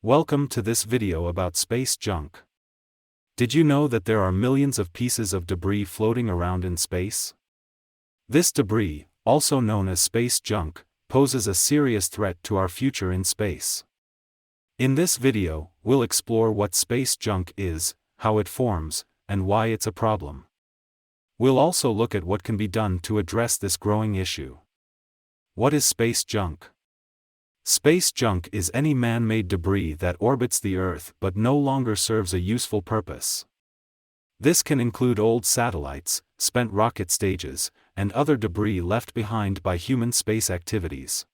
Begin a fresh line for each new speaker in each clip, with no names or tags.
Welcome to this video about space junk. Did you know that there are millions of pieces of debris floating around in space? This debris, also known as space junk, poses a serious threat to our future in space. In this video, we'll explore what space junk is, how it forms, and why it's a problem. We'll also look at what can be done to address this growing issue. What is space junk? Space junk is any man-made debris that orbits the Earth but no longer serves a useful purpose. This can include old satellites, spent rocket stages, and other debris left behind by human space activities.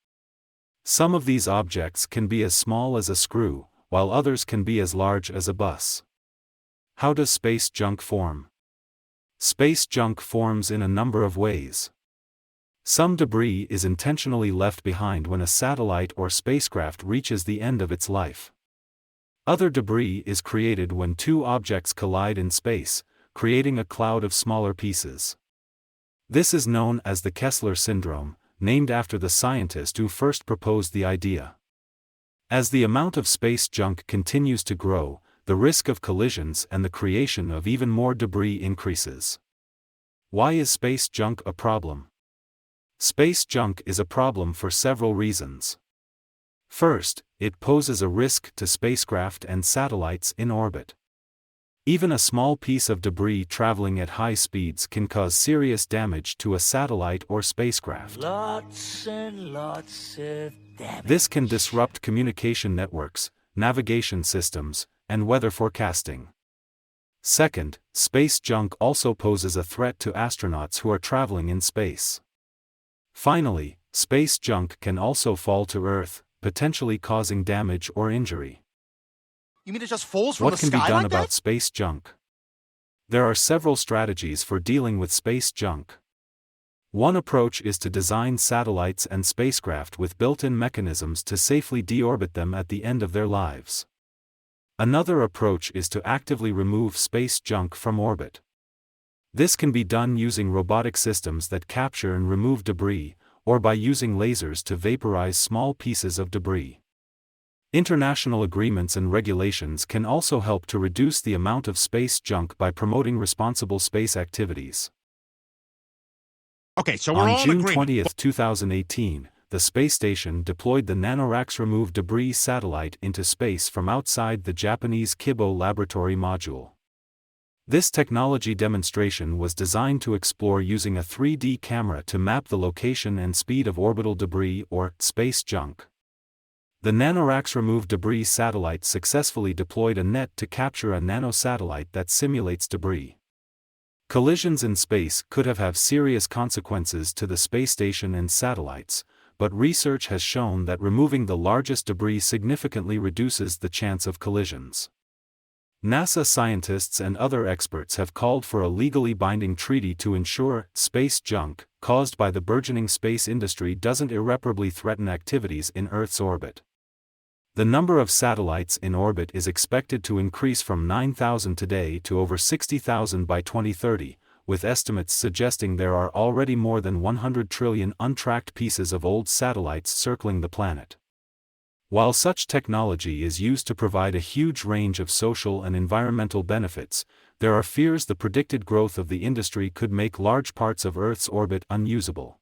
Some of these objects can be as small as a screw, while others can be as large as a bus. How does space junk form? Space junk forms in a number of ways. Some debris is intentionally left behind when a satellite or spacecraft reaches the end of its life. Other debris is created when two objects collide in space, creating a cloud of smaller pieces. This is known as the Kessler syndrome, named after the scientist who first proposed the idea. As the amount of space junk continues to grow, the risk of collisions and the creation of even more debris increases. Why is space junk a problem? Space junk is a problem for several reasons. First, it poses a risk to spacecraft and satellites in orbit. Even a small piece of debris traveling at high speeds can cause serious damage to a satellite or spacecraft.
Lots and lots of damage.
This can disrupt communication networks, navigation systems, and weather forecasting. Second, space junk also poses a threat to astronauts who are traveling in space. Finally, space junk can also fall to Earth, potentially causing damage or injury.
You mean it just falls from
What
the
can
sky
be done
like
about
that?
space junk? There are several strategies for dealing with space junk. One approach is to design satellites and spacecraft with built-in mechanisms to safely deorbit them at the end of their lives. Another approach is to actively remove space junk from orbit. This can be done using robotic systems that capture and remove debris, or by using lasers to vaporize small pieces of debris. International agreements and regulations can also help to reduce the amount of space junk by promoting responsible space activities.
Okay, so we're
On
all in
June
agreement.
20, 2018, the space station deployed the NanoRacks Remove Debris satellite into space from outside the Japanese Kibo laboratory module. This technology demonstration was designed to explore using a 3D camera to map the location and speed of orbital debris or space junk. The NanoRacks Remove Debris satellite successfully deployed a net to capture a nanosatellite that simulates debris. Collisions in space could have serious consequences to the space station and satellites, but research has shown that removing the largest debris significantly reduces the chance of collisions. NASA scientists and other experts have called for a legally binding treaty to ensure space junk, caused by the burgeoning space industry, doesn't irreparably threaten activities in Earth's orbit. The number of satellites in orbit is expected to increase from 9,000 today to over 60,000 by 2030, with estimates suggesting there are already more than 100 trillion untracked pieces of old satellites circling the planet. While such technology is used to provide a huge range of social and environmental benefits, there are fears the predicted growth of the industry could make large parts of Earth's orbit unusable.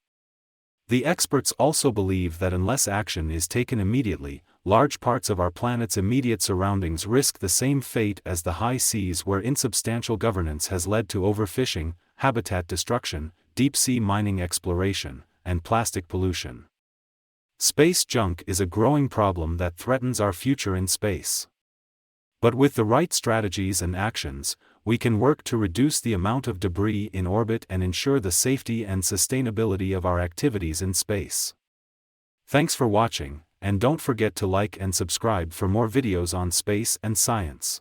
The experts also believe that unless action is taken immediately, large parts of our planet's immediate surroundings risk the same fate as the high seas, where insubstantial governance has led to overfishing, habitat destruction, deep-sea mining exploration, and plastic pollution. Space junk is a growing problem that threatens our future in space. But with the right strategies and actions, we can work to reduce the amount of debris in orbit and ensure the safety and sustainability of our activities in space. Thanks for watching, and don't forget to like and subscribe for more videos on space and science.